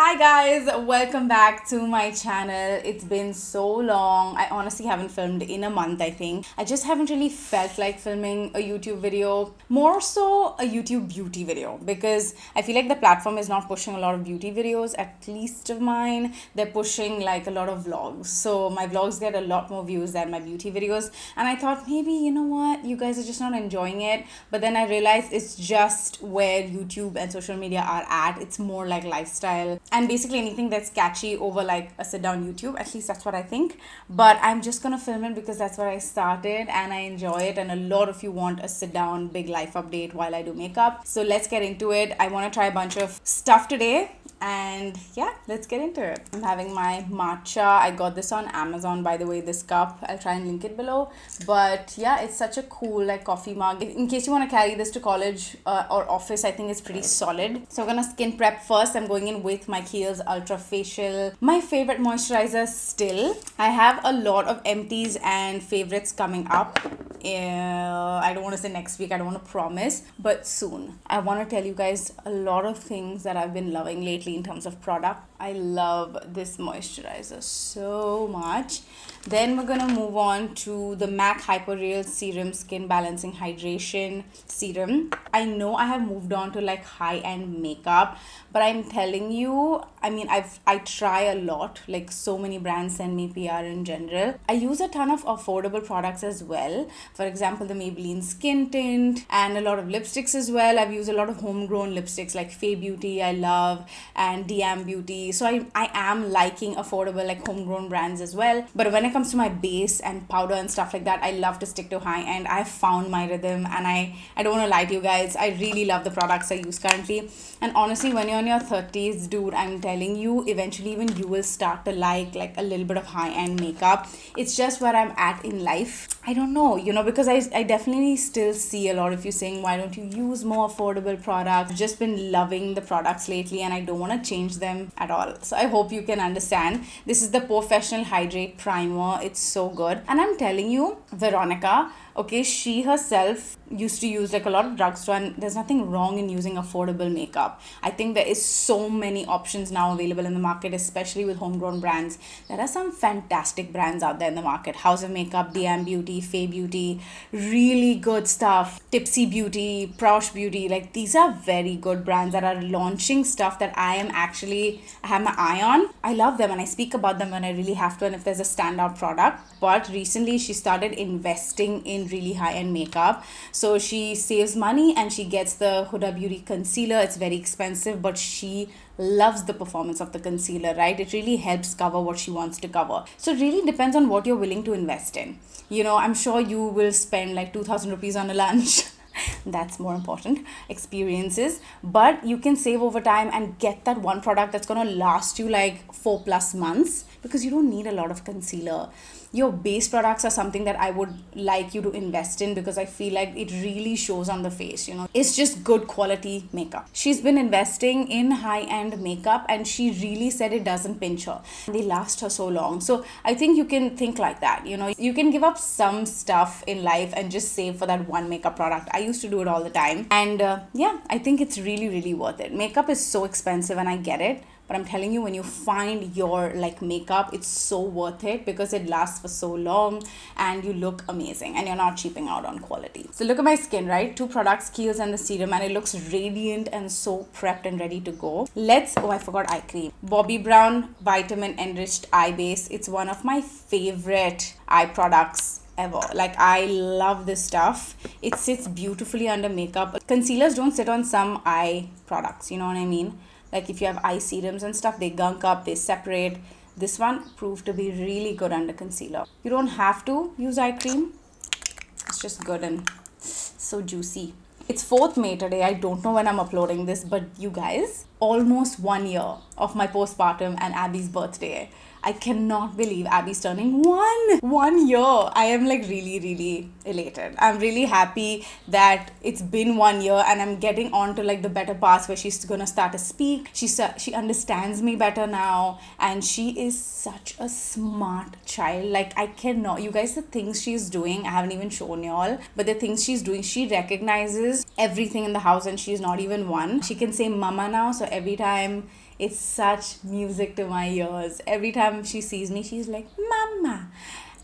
Hi guys, welcome back to my channel. It's been so long. I honestly haven't filmed in a month, I think. I just haven't really felt like filming a YouTube video, more so a YouTube beauty video, because I feel like the platform is not pushing a lot of beauty videos, at least of mine. They're pushing like a lot of vlogs. So my vlogs get a lot more views than my beauty videos. And I thought maybe, you know what, you guys are just not enjoying it. But then I realized it's just where YouTube and social media are at. It's more like lifestyle and basically anything that's catchy over like a sit down YouTube. At least that's what I think. But I'm just gonna film it because that's where I started and I enjoy it, and a lot of you want a sit down big life update while I do makeup. So let's get into it. I want to try a bunch of stuff today, and yeah, let's get into it. I'm having my matcha. I got this on Amazon, by the way, this cup. I'll try and link it below. But yeah, it's such a cool like coffee mug. In case you want to carry this to college or office, I think it's pretty solid. So I'm gonna skin prep first. I'm going in with my Kiehl's Ultra Facial, my favorite moisturizer still. I have a lot of empties and favorites coming up. I don't want to say next week, I don't want to promise, but soon. I want to tell you guys a lot of things that I've been loving lately in terms of product. I love this moisturizer so much. Then we're gonna move on to the MAC Hyper Real Serum Skin Balancing Hydration Serum. I know I have moved on to like high-end makeup, but I'm telling you, I mean, I try a lot, like so many brands send me PR in general. I use a ton of affordable products as well. For example, the Maybelline Skin Tint and a lot of lipsticks as well. I've used a lot of homegrown lipsticks like Fay Beauty, I love, and DM Beauty. So I am liking affordable like homegrown brands as well. But when it comes to my base and powder and stuff like that, I love to stick to high end. I've found my rhythm, and I don't want to lie to you guys, I really love the products I use currently. And honestly, when you're in your 30s, dude, I'm telling you, eventually even you will start to like a little bit of high-end makeup. It's just where I'm at in life. I don't know, you know, because I definitely still see a lot of you saying, why don't you use more affordable products? I've just been loving the products lately and I don't want to change them at all. So I hope you can understand. This is the Porefessional Hydrate Primer. It's so good. And I'm telling you, Veronica, okay, she herself used to use like a lot of drugstore, and there's nothing wrong in using affordable makeup. I think there is so many options now available in the market, especially with homegrown brands. There are some fantastic brands out there in the market. House of Makeup, DM Beauty, Fay Beauty, really good stuff. Tipsy Beauty, Proush Beauty, like these are very good brands that are launching stuff that I have my eye on. I love them and I speak about them when I really have to and if there's a standout product. But recently she started investing in really high-end makeup. So she saves money and she gets the Huda Beauty concealer. It's very expensive, but she loves the performance of the concealer, right? It really helps cover what she wants to cover. So it really depends on what you're willing to invest in. You know, I'm sure you will spend like 2,000 rupees on a lunch. That's more important, experiences, but you can save over time and get that one product that's gonna last you like 4+ months, because you don't need a lot of concealer. Your base products are something that I would like you to invest in, because I feel like it really shows on the face, you know. It's just good quality makeup. She's been investing in high-end makeup and she really said it doesn't pinch her. They last her so long. So I think you can think like that, you know. You can give up some stuff in life and just save for that one makeup product. I used to do it all the time. And yeah, I think it's really, really worth it. Makeup is so expensive and I get it. But I'm telling you, when you find your like makeup, it's so worth it because it lasts for so long and you look amazing and you're not cheaping out on quality. So look at my skin, right? 2 products, Kiehl's and the serum, and it looks radiant and so prepped and ready to go. I forgot eye cream. Bobbi Brown Vitamin Enriched Eye Base. It's one of my favorite eye products ever. Like, I love this stuff. It sits beautifully under makeup. Concealers don't sit on some eye products, you know what I mean? Like if you have eye serums and stuff, they gunk up, they separate. This one proved to be really good under concealer. You don't have to use eye cream. It's just good and so juicy. It's 4th May today. I don't know when I'm uploading this, but you guys, almost 1 year of my postpartum and Abby's birthday. I cannot believe Abby's turning 1 year. I am like really, really elated. I'm really happy that it's been 1 year and I'm getting on to like the better parts where she's gonna start to speak. She understands me better now, and she is such a smart child. Like, I cannot, you guys, the things she's doing, I haven't even shown y'all, but the things she's doing, she recognizes everything in the house and she's not even 1. She can say mama now, so every time It's such music to my ears. Every time she sees me, she's like, Mama.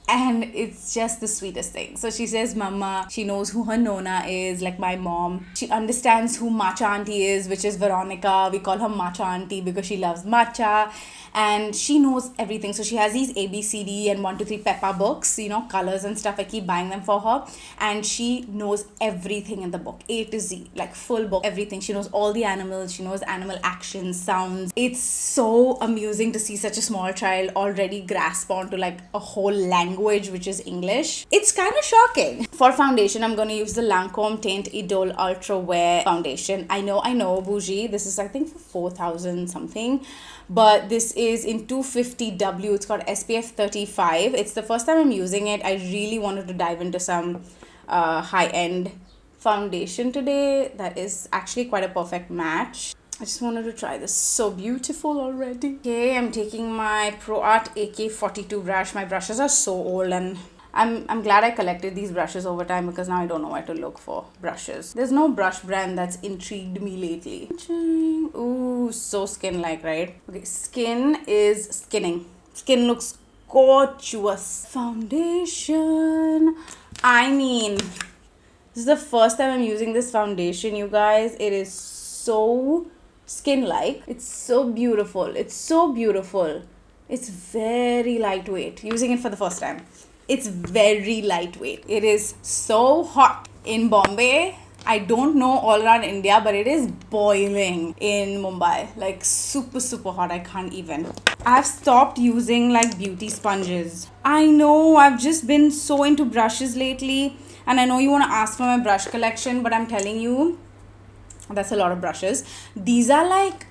And it's just the sweetest thing. So she says Mama. She knows who her Nona is, like my mom. She understands who Matcha Auntie is, which is Veronica. We call her Matcha Auntie because she loves matcha. And she knows everything. So she has these ABCD and 1, 2, 3 Peppa books, you know, colors and stuff. I keep buying them for her. And she knows everything in the book, A to Z, like full book, everything. She knows all the animals. She knows animal actions, sounds. It's so amusing to see such a small child already grasp onto like a whole language, which is English. It's kind of shocking. For foundation, I'm going to use the Lancome Teint Idole Ultra Wear foundation. I know, bougie. This is, I think, for 4,000 something. But this is in 250W. It's got SPF 35. It's the first time I'm using it. I really wanted to dive into some high-end foundation today. That is actually quite a perfect match. I just wanted to try this. So beautiful already. Okay, I'm taking my ProArt AK42 brush. My brushes are so old, and I'm glad I collected these brushes over time because now I don't know where to look for brushes. There's no brush brand that's intrigued me lately. Ooh, so skin-like, right? Okay, skin is skinning. Skin looks gorgeous. Foundation. I mean, this is the first time I'm using this foundation, you guys. It is so skin-like. It's so beautiful. It's so beautiful. It's very lightweight. Using it for the first time. It's very lightweight. It is so hot in Bombay. I don't know all around India, but it is boiling in Mumbai. Like super, super hot. I can't even. I've stopped using like beauty sponges. I know, I've just been so into brushes lately. And I know you want to ask for my brush collection, but I'm telling you, that's a lot of brushes. These are like,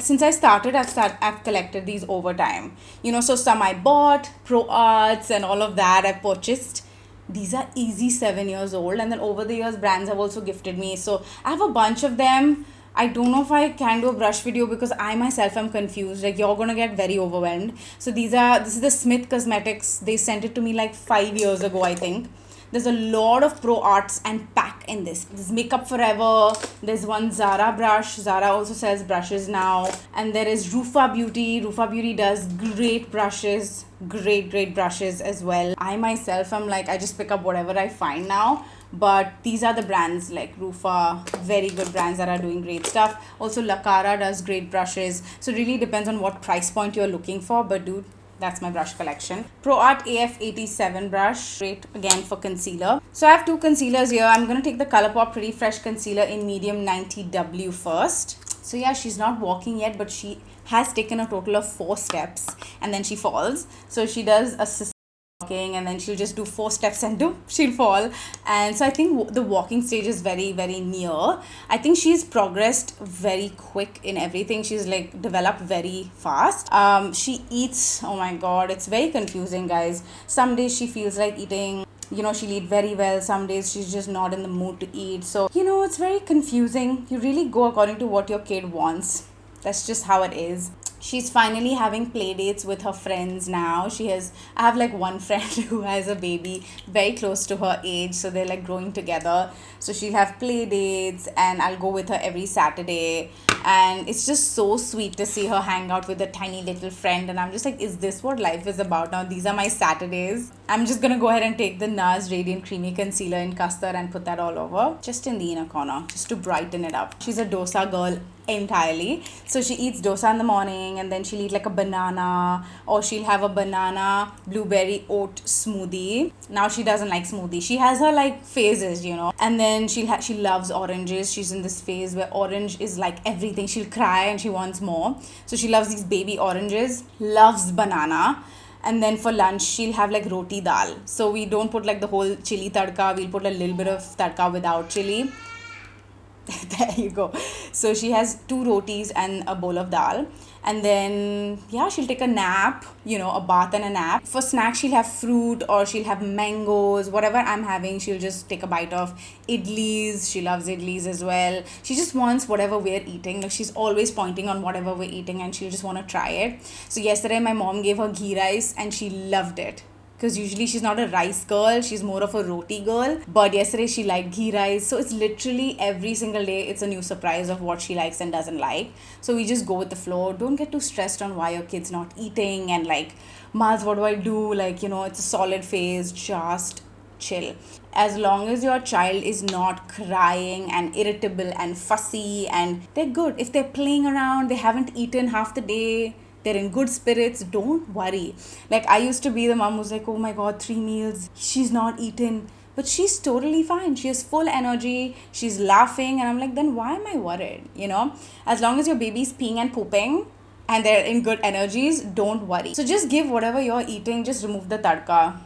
since I started, I've collected these over time. You know, so some I bought, Pro Arts and all of that I purchased. These are easy 7 years old, and then over the years brands have also gifted me. So I have a bunch of them. I don't know if I can do a brush video because I myself am confused. Like, you're gonna get very overwhelmed. So this is the Smith Cosmetics. They sent it to me like 5 years ago, I think. There's a lot of Pro Arts and pack in this. There's Makeup Forever. There's one Zara brush. Zara also sells brushes now. And there is Rufa Beauty. Rufa Beauty does great brushes. Great brushes as well. I myself am like, I just pick up whatever I find now. But these are the brands like Rufa, very good brands that are doing great stuff. Also, La Cara does great brushes. So it really depends on what price point you're looking for. But dude, that's my brush collection. ProArt AF87 brush, great again for concealer. So I have two concealers here. I'm going to take the ColourPop Pretty Fresh Concealer in medium 90W first. So yeah, she's not walking yet, but she has taken a total of 4 steps and then she falls. So she does a walking and then she'll just do 4 steps and she'll fall. And so I think the walking stage is very near. I think she's progressed very quick in everything. She's like developed very fast. She eats, oh my god, it's very confusing, guys. Some days she feels like eating, you know, she'll eat very well. Some days she's just not in the mood to eat. So, you know, it's very confusing. You really go according to what your kid wants. That's just how it is. She's finally having play dates with her friends now. I have like one friend who has a baby very close to her age. So they're like growing together. So she'll have play dates and I'll go with her every Saturday. And it's just so sweet to see her hang out with a tiny little friend. And I'm just like, is this what life is about now? These are my Saturdays. I'm just going to go ahead and take the NARS Radiant Creamy Concealer in Custard and put that all over. Just in the inner corner. Just to brighten it up. She's a dosa girl entirely. So she eats dosa in the morning and then she'll eat like a banana, or she'll have a banana blueberry oat smoothie. Now she doesn't like smoothie. She has her like phases, you know. And then she loves oranges. She's in this phase where orange is like everything. She'll cry and she wants more. So she loves these baby oranges, loves banana. And then for lunch, she'll have like roti dal. So we don't put like the whole chili tadka. We'll put a little bit of tadka without chili. There you go. So she has 2 rotis and a bowl of dal. And then, yeah, she'll take a nap, you know, a bath and a nap. For snacks, she'll have fruit or she'll have mangoes. Whatever I'm having, she'll just take a bite of. Idlis, she loves idlis as well. She just wants whatever we're eating. Like, she's always pointing on whatever we're eating and she'll just want to try it. So yesterday, my mom gave her ghee rice and she loved it. because usually she's not a rice girl, she's more of a roti girl. But yesterday she liked ghee rice. So it's literally every single day it's a new surprise of what she likes and doesn't like. So we just go with the flow. Don't get too stressed on why your kid's not eating and like, Mars, what do I do? Like, it's a solid phase. Just chill. As long as your child is not crying and irritable and fussy and they're good. If they're playing around, they haven't eaten half the day, they're in good spirits, don't worry. Like, I used to be the mom who's like, oh my god, 3 meals, she's not eaten. But she's totally fine. She has full energy. She's laughing. And I'm like, then why am I worried? As long as your baby's peeing and pooping and they're in good energies, don't worry. So just give whatever you're eating, just remove the tadka,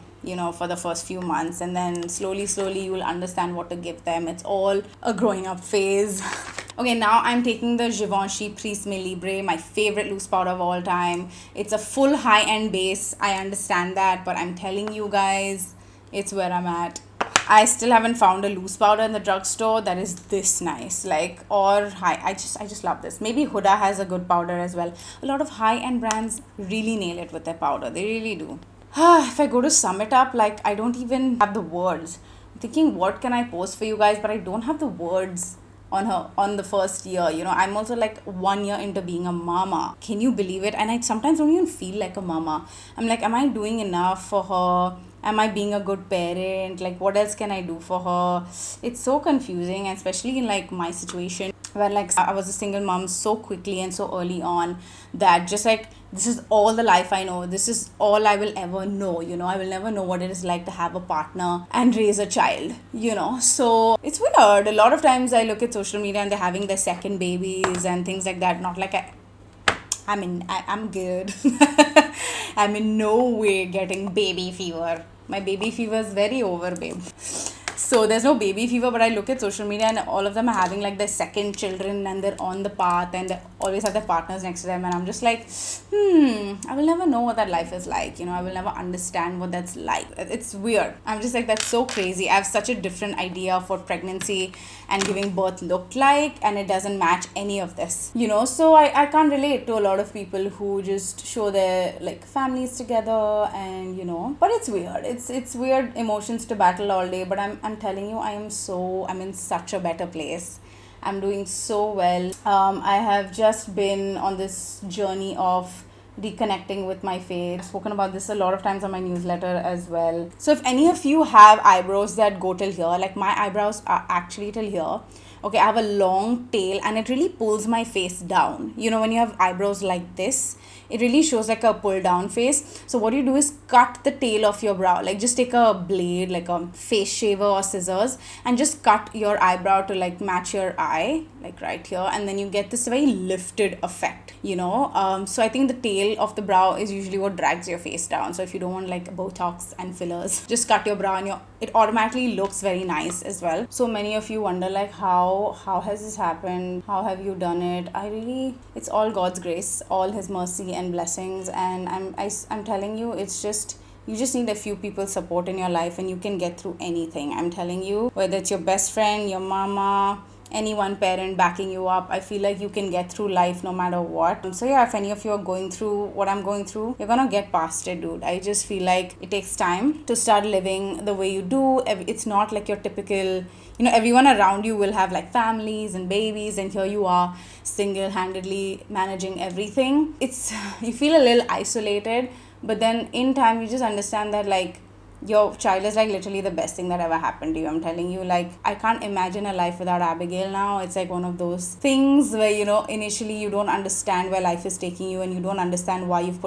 for the first few months, and then slowly you will understand what to give them. It's all a growing up phase. Okay, now I'm taking the Givenchy Prisme Libre, my favorite loose powder of all time. It's a full high-end base. I understand that, but I'm telling you guys, it's where I'm at. I still haven't found a loose powder in the drugstore that is this nice, or high. I just love this. Maybe Huda has a good powder as well. A lot of high-end brands really nail it with their powder. They really do. If I go to sum it up, I don't even have the words. I'm thinking, what can I post for you guys? But I don't have the words on the first year. I'm also 1 year into being a mama. Can you believe it? And I sometimes don't even feel like a mama. I'm like, am I doing enough for her? Am I being a good parent? What else can I do for her? It's so confusing, especially in my situation where I was a single mom so quickly and so early on that just this is all the life I know. This is all I will ever know. I will never know what it is like to have a partner and raise a child, So it's weird. A lot of times I look at social media and they're having their second babies and things like that. Not like I'm good. I'm in no way getting baby fever. My baby fever is very over, babe. So there's no baby fever, but I look at social media and all of them are having their second children and they're on the path and they always have their partners next to them, and I'm just like, I will never know what that life is like. I will never understand what that's like. It's weird. I'm just like, that's so crazy. I have such a different idea of what pregnancy and giving birth looked like, and it doesn't match any of this, so I can't relate to a lot of people who just show their families together and but it's weird. It's weird emotions to battle all day, but I'm telling you, I'm in such a better place. I'm doing so well. I have just been on this journey of reconnecting with my face. I've spoken about this a lot of times on my newsletter as well. So if any of you have eyebrows that go till here, my eyebrows are actually till here. Okay, I have a long tail and it really pulls my face down. When you have eyebrows like this, it really shows a pull down face. So what you do is cut the tail of your brow. Just take a blade, a face shaver or scissors, and just cut your eyebrow to match your eye, right here, and then you get this very lifted effect, So I think the tail of the brow is usually what drags your face down. So if you don't want Botox and fillers, just cut your brow and it automatically looks very nice as well. So many of you wonder how has this happened? How have you done it? It's all God's grace, all His mercy and blessings, and I'm telling you, it's just, you just need a few people's support in your life and you can get through anything. I'm telling you, whether it's your best friend, your mama, any one parent backing you up, I feel like you can get through life no matter what. So yeah, if any of you are going through what I'm going through, you're gonna get past it, dude. I just feel like it takes time to start living the way you do. It's not like your typical, everyone around you will have families and babies, and here you are single-handedly managing everything. You feel a little isolated, but then in time you just understand that your child is literally the best thing that ever happened to you. I'm telling you, I can't imagine a life without Abigail now. It's one of those things where initially you don't understand where life is taking you and you don't understand why you've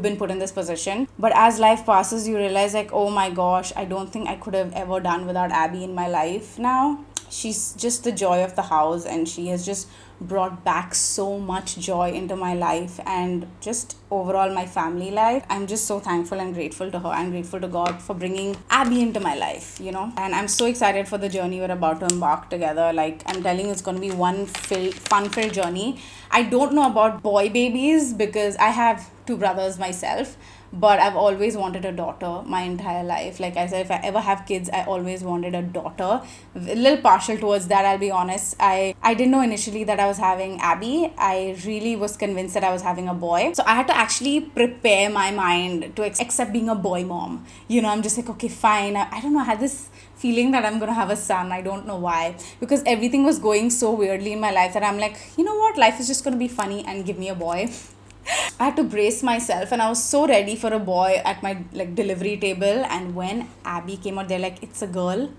been put in this position. But as life passes, you realize oh my gosh, I don't think I could have ever done without Abby in my life now. She's just the joy of the house, and she has just brought back so much joy into my life and just overall my family life. I'm just so thankful and grateful to her. I'm grateful to God for bringing Abby into my life, and I'm so excited for the journey we're about to embark together. I'm telling you, it's going to be one fun-filled journey. I don't know about boy babies because I have 2 brothers myself, but I've always wanted a daughter my entire life. Like I said, if I ever have kids, I always wanted a daughter. A little partial towards that, I'll be honest. I didn't know initially that I was having Abby. I really was convinced that I was having a boy. So I had to actually prepare my mind to accept being a boy mom. You know, I'm just like, okay, fine. I don't know, I had this feeling that I'm gonna have a son. I don't know why, because everything was going so weirdly in my life that I'm like, you know what, life is just gonna be funny and give me a boy. I had to brace myself, and I was so ready for a boy at my like delivery table. And when Abby came out, they're like, it's a girl.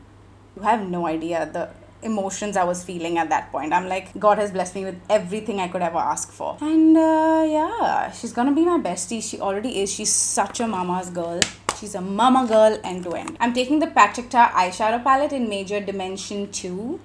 You have no idea the emotions I was feeling at that point. I'm like, God has blessed me with everything I could ever ask for. And yeah, she's gonna be my bestie. She already is. She's such a mama's girl. She's a mama girl end to end. I'm taking the Patrick Ta eyeshadow palette in Major Dimension 2.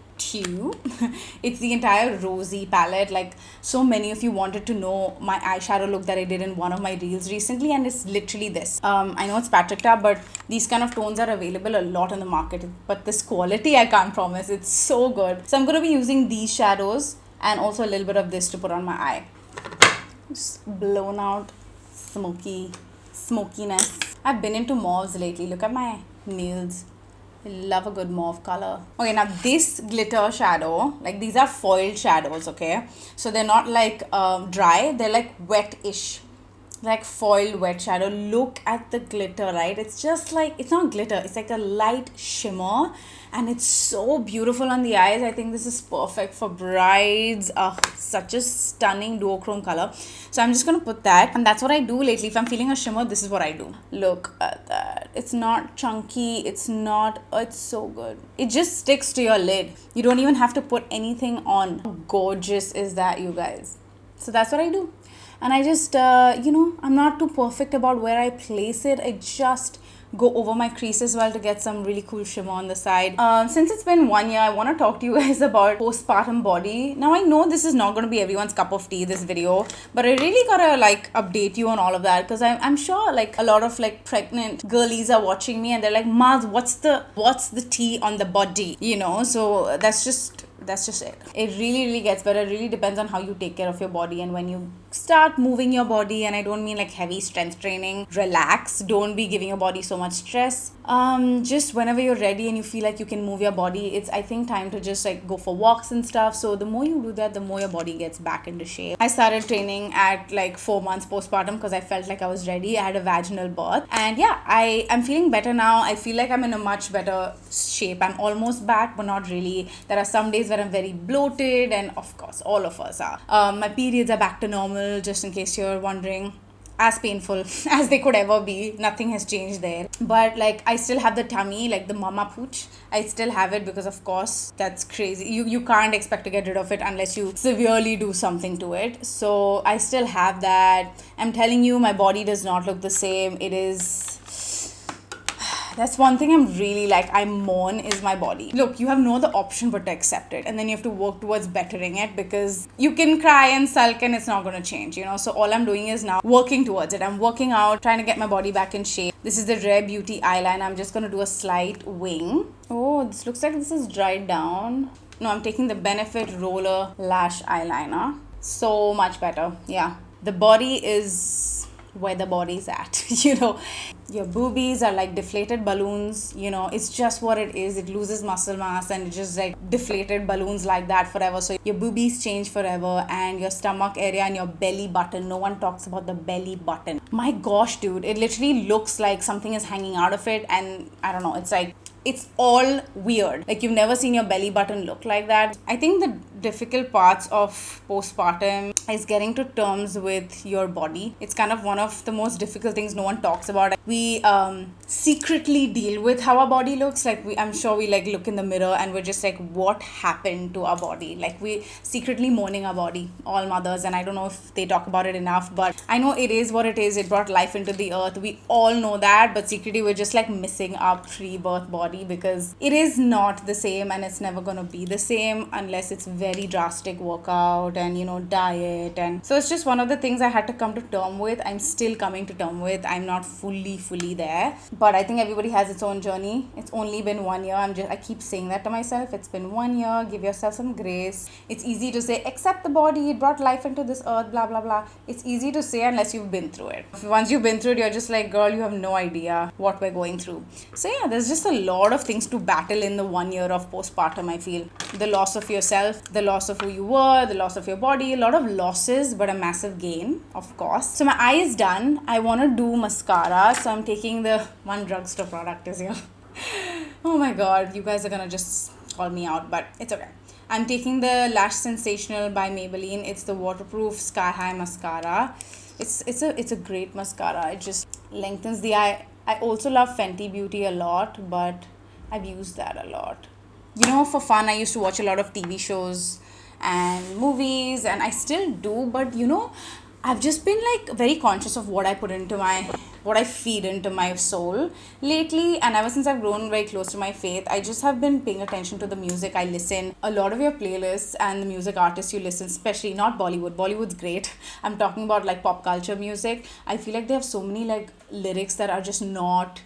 It's the entire rosy palette. Like, so many of you wanted to know my eyeshadow look that I did in one of my reels recently, and it's literally this. I know it's Patrick Ta, but these kind of tones are available a lot on the market, but this quality I can't promise. It's so good. So I'm going to be using these shadows and also a little bit of this to put on my eye. Just blown out smokiness. I've been into mauves lately. Look at my nails. I love a good mauve color. Okay, now this glitter shadow, like these are foiled shadows, okay? So they're not like dry, they're like wet-ish. Like foiled wet shadow. Look at the glitter, right? It's just like, it's not glitter, it's like a light shimmer, and it's so beautiful on the eyes. I think this is perfect for brides. Such a stunning duochrome color. So I'm just gonna put that, and that's what I do lately. If I'm feeling a shimmer, this is what I do. Look at that. It's not chunky, it's not, it's so good. It just sticks to your lid. You don't even have to put anything on. How gorgeous is that, you guys? So that's what I do. And I just, you know, I'm not too perfect about where I place it. I just go over my crease as well to get some really cool shimmer on the side. Since it's been 1 year, I want to talk to you guys about postpartum body. Now, I know this is not going to be everyone's cup of tea, this video, but I really gotta like update you on all of that, because I'm sure like a lot of like pregnant girlies are watching me and they're like, Maz, what's the tea on the body, you know? So that's just it. It really gets better. It really depends on how you take care of your body, and when you start moving your body, and I don't mean like heavy strength training, relax, don't be giving your body so much stress. Just whenever you're ready and you feel like you can move your body, it's I think time to just like go for walks and stuff. So the more you do that, the more your body gets back into shape. I started training at like 4 months postpartum because I felt like I was ready. I had a vaginal birth, and yeah, I'm feeling better now. I feel like I'm in a much better shape. I'm almost back, but not really. There are some days where I'm very bloated, and of course all of us are. My periods are back to normal, just in case you're wondering. As painful as they could ever be. Nothing has changed there, but like I still have the tummy, like the mama pooch. I still have it because of course that's crazy. You can't expect to get rid of it unless you severely do something to it. So I still have that. I'm telling you, my body does not look the same. It is, that's one thing I'm really like, I mourn is my body. Look, you have no other option but to accept it, and then you have to work towards bettering it, because you can cry and sulk and it's not going to change, you know. So all I'm doing is now working towards it. I'm working out, trying to get my body back in shape. This is the Rare Beauty eyeliner. I'm just going to do a slight wing. Oh, this looks like this is dried down. No, I'm taking the Benefit Roller Lash Eyeliner. So much better. Yeah, the body is where the body's at, you know. Your boobies are like deflated balloons, you know, it's just what it is. It loses muscle mass and it's just like deflated balloons like that forever. So your boobies change forever, and your stomach area and your belly button. No one talks about the belly button. My gosh, dude, it literally looks like something is hanging out of it, and I don't know, it's like, it's all weird. Like, you've never seen your belly button look like that. I think the difficult parts of postpartum is getting to terms with your body. It's kind of one of the most difficult things no one talks about. We secretly deal with how our body looks. Like, I'm sure we like look in the mirror and we're just like, what happened to our body? Like, we secretly mourning our body, all mothers, and I don't know if they talk about it enough, but I know it is what it is. It brought life into the earth. We all know that, but secretly we're just like missing our pre-birth body, because it is not the same, and it's never gonna be the same unless it's very very drastic workout and, diet. And so it's just one of the things I had to come to term with. I'm still coming to term with. I'm not fully there. But I think everybody has its own journey. It's only been 1 year. I keep saying that to myself. It's been 1 year. Give yourself some grace. It's easy to say, accept the body. It brought life into this earth, blah, blah, blah. It's easy to say unless you've been through it. Once you've been through it, you're just like, girl, you have no idea what we're going through. So yeah, there's just a lot of things to battle in the 1 year of postpartum, I feel. The loss of yourself, the loss of who you were, the loss of your body, a lot of losses, but a massive gain, of course. So my eye is done. I want to do mascara. So I'm taking the one drugstore product is here. Oh my god, you guys are gonna just call me out, but it's okay. I'm taking the Lash Sensational by Maybelline. It's the waterproof Sky High mascara. It's a great mascara. It just lengthens the eye. I also love Fenty Beauty a lot, but I've used that a lot. For fun, I used to watch a lot of TV shows and movies, and I still do, but I've just been like very conscious of what I feed into my soul lately. And ever since I've grown very close to my faith, I just have been paying attention to the music I listen. A lot of your playlists and the music artists you listen, especially not Bollywood. Bollywood's great. I'm talking about like pop culture music. I feel like they have so many like lyrics that are just not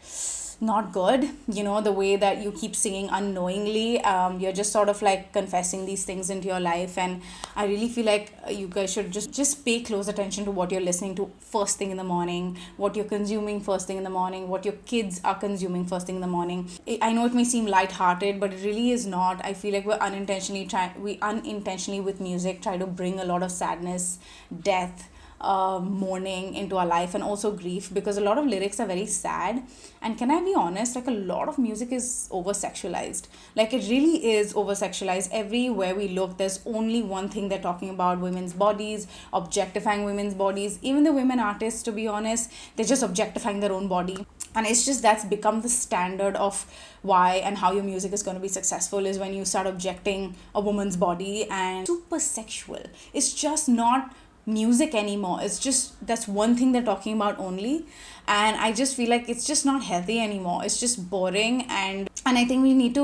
good. The way that you keep singing unknowingly, you're just sort of like confessing these things into your life. And I really feel like you guys should just pay close attention to what you're listening to first thing in the morning, what you're consuming first thing in the morning, what your kids are consuming first thing in the morning. I know it may seem lighthearted, but it really is not. I feel like we unintentionally with music try to bring a lot of sadness, death, mourning into our life, and also grief, because a lot of lyrics are very sad. And can I be honest, like a lot of music is over sexualized. Like it really is over sexualized. Everywhere we look, there's only one thing they're talking about: women's bodies, objectifying women's bodies. Even the women artists, to be honest, they're just objectifying their own body. And it's just that's become the standard of why and how your music is going to be successful, is when you start objecting a woman's body. And super sexual. It's just not music anymore. It's just that's one thing they're talking about only. And I just feel like it's just not healthy anymore. It's just boring. And I think we need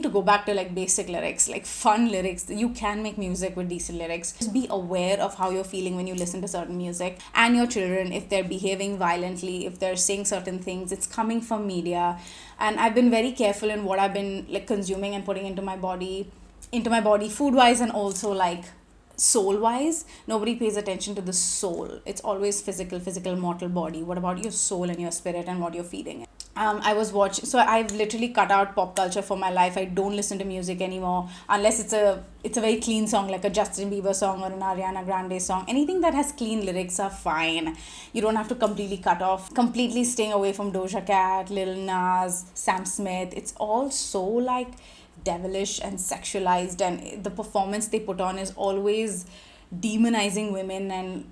to go back to like basic lyrics, like fun lyrics. You can make music with decent lyrics. Just be aware of how you're feeling when you listen to certain music. And your children, if they're behaving violently, if they're saying certain things, it's coming from media. And I've been very careful in what I've been like consuming and putting into my body food wise, and also like soul wise. Nobody pays attention to the soul. It's always physical mortal body. What about your soul and your spirit and what you're feeding it? I've literally cut out pop culture for my life. I don't listen to music anymore unless it's a very clean song, like a Justin Bieber song or an Ariana Grande song. Anything that has clean lyrics are fine. You don't have to completely cut off. Completely staying away from Doja Cat, Lil Nas, Sam Smith. It's all so like devilish and sexualized, and the performance they put on is always demonizing women, and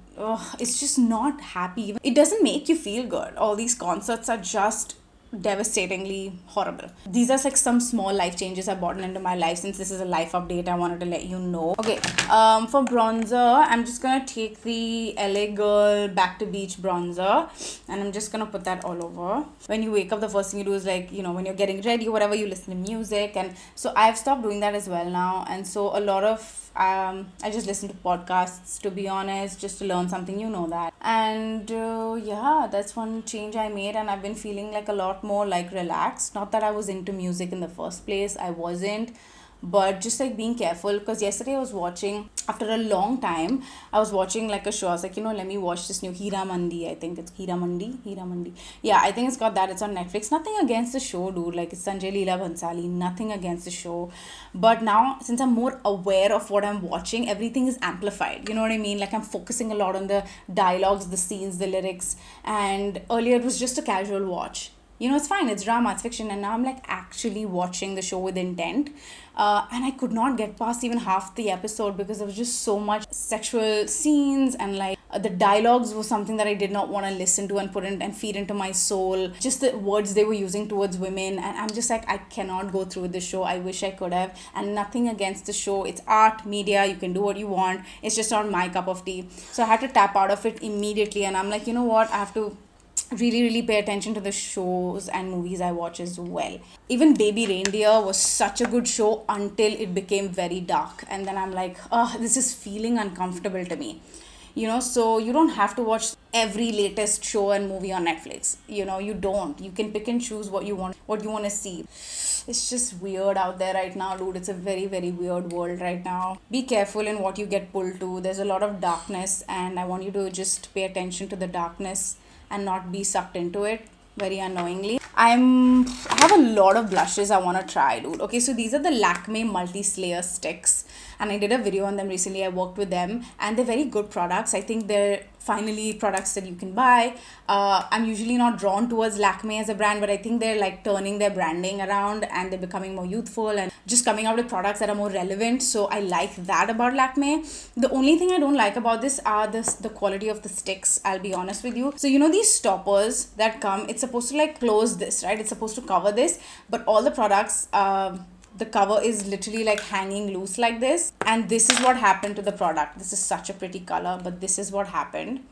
it's just not happy. It doesn't make you feel good. All these concerts are just devastatingly horrible. These are like some small life changes I brought into my life. Since this is a life update, I wanted to let you know. Okay, for bronzer, I'm just gonna take the LA Girl Back to Beach bronzer, and I'm just gonna put that all over. When you wake up, the first thing you do is like, when you're getting ready or whatever, you listen to music. And so I've stopped doing that as well now. And so a lot of I just listen to podcasts, to be honest, just to learn something, that. And yeah, that's one change I made, and I've been feeling like a lot more like relaxed. Not that I was into music in the first place, I wasn't, but just like being careful. Because yesterday I was watching, after a long time, I was watching like a show. I was like, let me watch this new Hira Mandi. I think it's Hira Mandi. Yeah, I think it's got that. It's on Netflix. Nothing against the show, dude. Like, it's Sanjay Leela Bhansali. Nothing against the show. But now, since I'm more aware of what I'm watching, everything is amplified. You know what I mean? Like, I'm focusing a lot on the dialogues, the scenes, the lyrics. And earlier it was just a casual watch. It's fine, it's drama, it's fiction. And now I'm like actually watching the show with intent. And I could not get past even half the episode because there was just so much sexual scenes, and like the dialogues was something that I did not want to listen to and put in and feed into my soul. Just the words they were using towards women, and I'm just like, I cannot go through this show. I wish I could have. And nothing against the show. It's art, media, you can do what you want. It's just not my cup of tea. So I had to tap out of it immediately, and I'm like, you know what, I have to really pay attention to the shows and movies I watch as well. Even Baby Reindeer was such a good show until it became very dark, and then I'm like, oh, this is feeling uncomfortable to me. So you don't have to watch every latest show and movie on Netflix. You don't. You can pick and choose what you want to see. It's just weird out there right now, dude. It's a very weird world right now. Be careful in what you get pulled to. There's a lot of darkness, and I want you to just pay attention to the darkness and not be sucked into it very unknowingly. I have a lot of blushes I want to try, dude. Okay, so these are the Lancome multi-slayer sticks, and I did a video on them recently. I worked with them, and they're very good products. I think they're finally products that you can buy. I'm usually not drawn towards Lancome as a brand, but I think they're like turning their branding around and they're becoming more youthful and just coming out with products that are more relevant. So I like that about Lancome. The only thing I don't like about this are the quality of the sticks, I'll be honest with you. So these stoppers that come, it's supposed to like close this, right? It's supposed to cover this, but all the products, the cover is literally like hanging loose like this, and this is what happened to the product. This is such a pretty color, but this is what happened.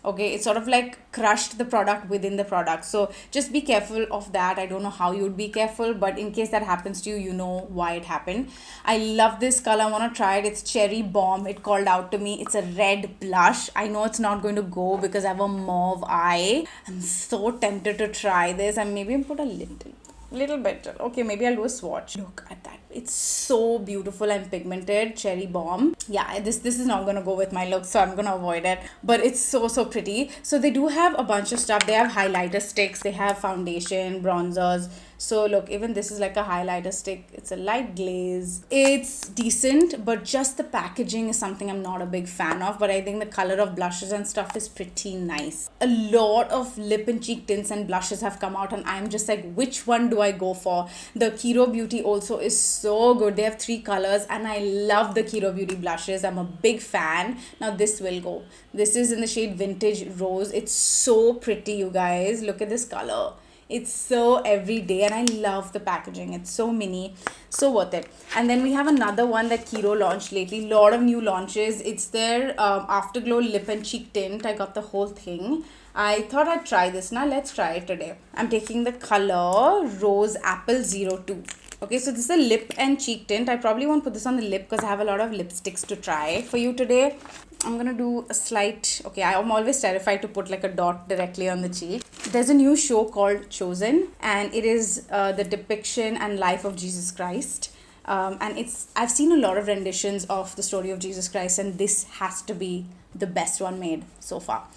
Okay, it sort of like crushed the product within the product, so just be careful of that. I don't know how you'd be careful, but in case that happens to you, you know why it happened. I love this color. I want to try it. It's Cherry Bomb. It called out to me. It's a red blush. I know it's not going to go because I have a mauve eye. I'm so tempted to try this, and maybe I'll put a little better. Okay, maybe I'll do a swatch. Look at that. It's so beautiful and pigmented. Cherry Bomb. Yeah, this is not gonna go with my look, so I'm gonna avoid it, but it's so pretty. So they do have a bunch of stuff. They have highlighter sticks, they have foundation, bronzers. So look, even this is like a highlighter stick. It's a light glaze. It's decent, but just the packaging is something I'm not a big fan of, but I think the color of blushes and stuff is pretty nice. A lot of lip and cheek tints and blushes have come out, and I'm just like, which one do I go for? The Kiro Beauty also is so good. They have 3 colors, and I love the Kiro Beauty blushes. I'm a big fan. Now this will go. This is in the shade Vintage Rose. It's so pretty, you guys. Look at this color. It's so everyday, and I love the packaging. It's so mini, so worth it. And then we have another one that Kiro launched lately. Lot of new launches. It's their Afterglow Lip and Cheek Tint. I got the whole thing. I thought I'd try this. Now let's try it today. I'm taking the color Rose Apple 02. Okay, so this is a lip and cheek tint. I probably won't put this on the lip because I have a lot of lipsticks to try for you today. I'm gonna do a slight, okay, I'm always terrified to put like a dot directly on the cheek. There's a new show called Chosen, and it is the depiction and life of Jesus Christ. And I've seen a lot of renditions of the story of Jesus Christ, and this has to be the best one made so far.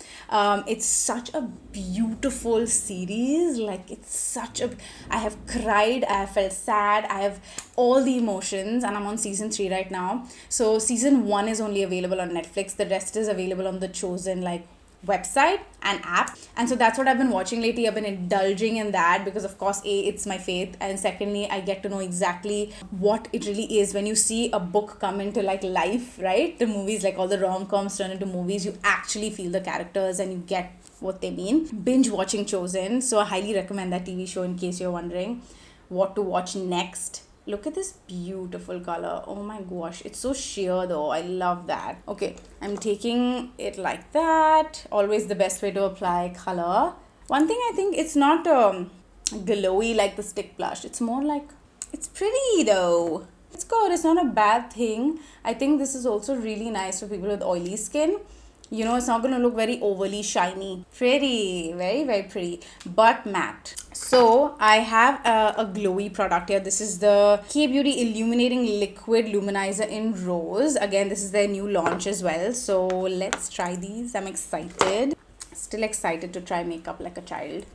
It's such a beautiful series. Like, I have cried, I have felt sad, I have all the emotions, and I'm on season 3 right now. So season 1 is only available on Netflix. The rest is available on the Chosen website and app, and so that's what I've been watching lately. I've been indulging in that because, of course, it's my faith, and secondly, I get to know exactly what it really is when you see a book come into life, right? The movies, all the rom-coms turn into movies, you actually feel the characters and you get what they mean. Binge watching Chosen, so I highly recommend that TV show in case you're wondering what to watch next. Look at this beautiful color. Oh my gosh, it's so sheer though. I love that. Okay, I'm taking it like that. Always the best way to apply color. One thing, I think it's not glowy like the stick blush. It's more it's pretty though. It's good. It's not a bad thing. I think this is also really nice for people with oily skin. It's not going to look very overly shiny. Pretty, very pretty, but matte. So I have a glowy product here. This is the Kiehl Beauty Illuminating Liquid Luminizer in Rose. Again, this is their new launch as well. So let's try these. I'm excited. Still excited to try makeup like a child.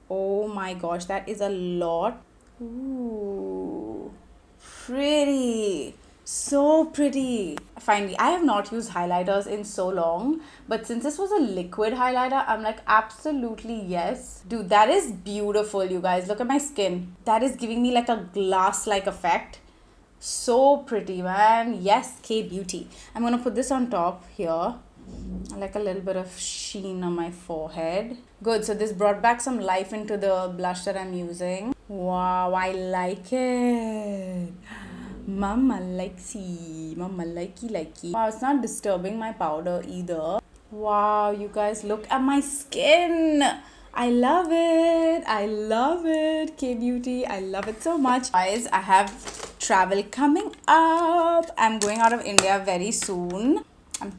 Oh my gosh, that is a lot. Ooh, pretty. So pretty. Finally, I have not used highlighters in so long, but since this was a liquid highlighter, I'm like, absolutely yes. Dude, that is beautiful, you guys. Look at my skin. That is giving me like a glass-like effect. So pretty, man. Yes, K Beauty. I'm gonna put this on top here. I like a little bit of sheen on my forehead. Good, so this brought back some life into the blush that I'm using. Wow, I like it. Mama likey. Wow, it's not disturbing my powder either. Wow, you guys, look at my skin. I love it. I love it. K-Beauty, I love it so much. Guys, I have travel coming up. I'm going out of India very soon. I'm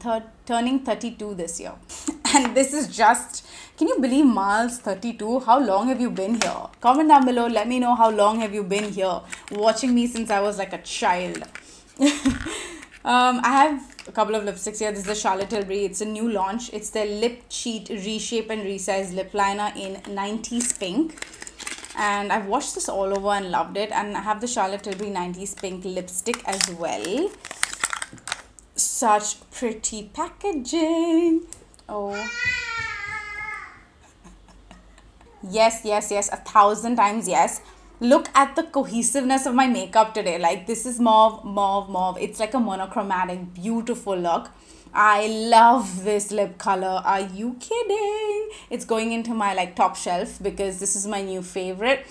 turning 32 this year. And this is just, can you believe Miles 32? How long have you been here? Comment down below. Let me know how long have you been here. Watching me since I was like a child. I have a couple of lipsticks here. This is the Charlotte Tilbury. It's a new launch. It's the Lip Cheat Reshape and Resize Lip Liner in 90s Pink. And I've watched this all over and loved it. And I have the Charlotte Tilbury 90s Pink lipstick as well. Such pretty packaging. Oh. Yes, yes, yes. 1,000 times yes. Look at the cohesiveness of my makeup today. Like, this is mauve, mauve, mauve. It's like a monochromatic, beautiful look. I love this lip color. Are you kidding? It's going into my like top shelf because this is my new favorite.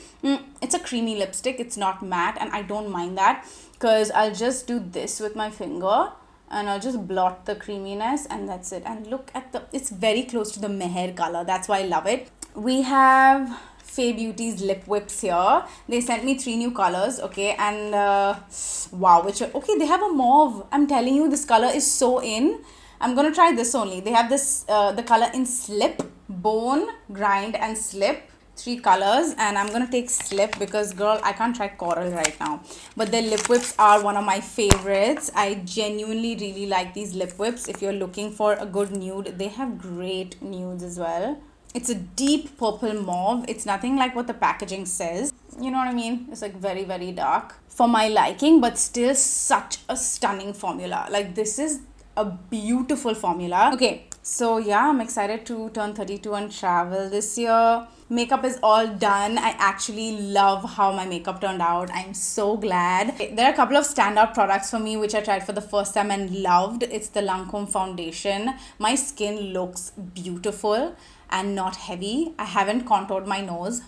It's a creamy lipstick. It's not matte, and I don't mind that because I'll just do this with my finger and I'll just blot the creaminess, and that's it. And look at the, it's very close to the meher color. That's why I love it. We have Fay Beauty's lip whips here. They sent me 3 new colors, okay, and wow, okay, they have a mauve. I'm telling you, this color is so in. I'm gonna try this only. They have this the color in Slip, Bone, Grind, and Slip. 3 colors, and I'm gonna take Slip because girl, I can't try Coral right now. But the lip whips are one of my favorites. I genuinely really like these lip whips. If you're looking for a good nude, they have great nudes as well. It's a deep purple mauve. It's nothing like what the packaging says. You know what I mean? It's like very, very dark for my liking, but still such a stunning formula. Like, this is a beautiful formula. Okay, so yeah, I'm excited to turn 32 and travel this year. Makeup is all done. I actually love how my makeup turned out. I'm so glad. There are a couple of standout products for me which I tried for the first time and loved. It's the Lancome foundation. My skin looks beautiful and not heavy. I haven't contoured my nose.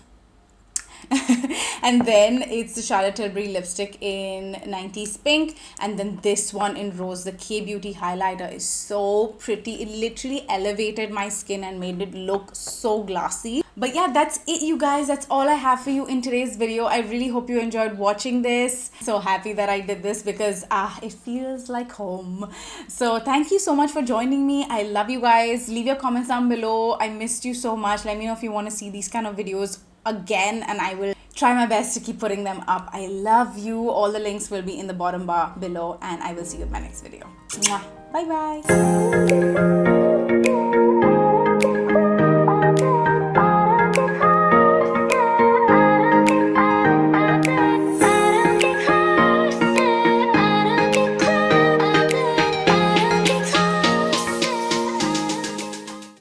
And then it's the Charlotte Tilbury lipstick in 90s Pink, and then this one in Rose. The K-Beauty highlighter is so pretty. It literally elevated my skin and made it look so glossy. But yeah, that's it, you guys. That's all I have for you in today's video. I really hope you enjoyed watching this. So happy that I did this because it feels like home. So thank you so much for joining me. I love you guys. Leave your comments down below. I missed you so much. Let me know if you want to see these kind of videos again, and I will try my best to keep putting them up. I love you. All the links will be in the bottom bar below, and I will see you in my next video. Mwah. Bye bye.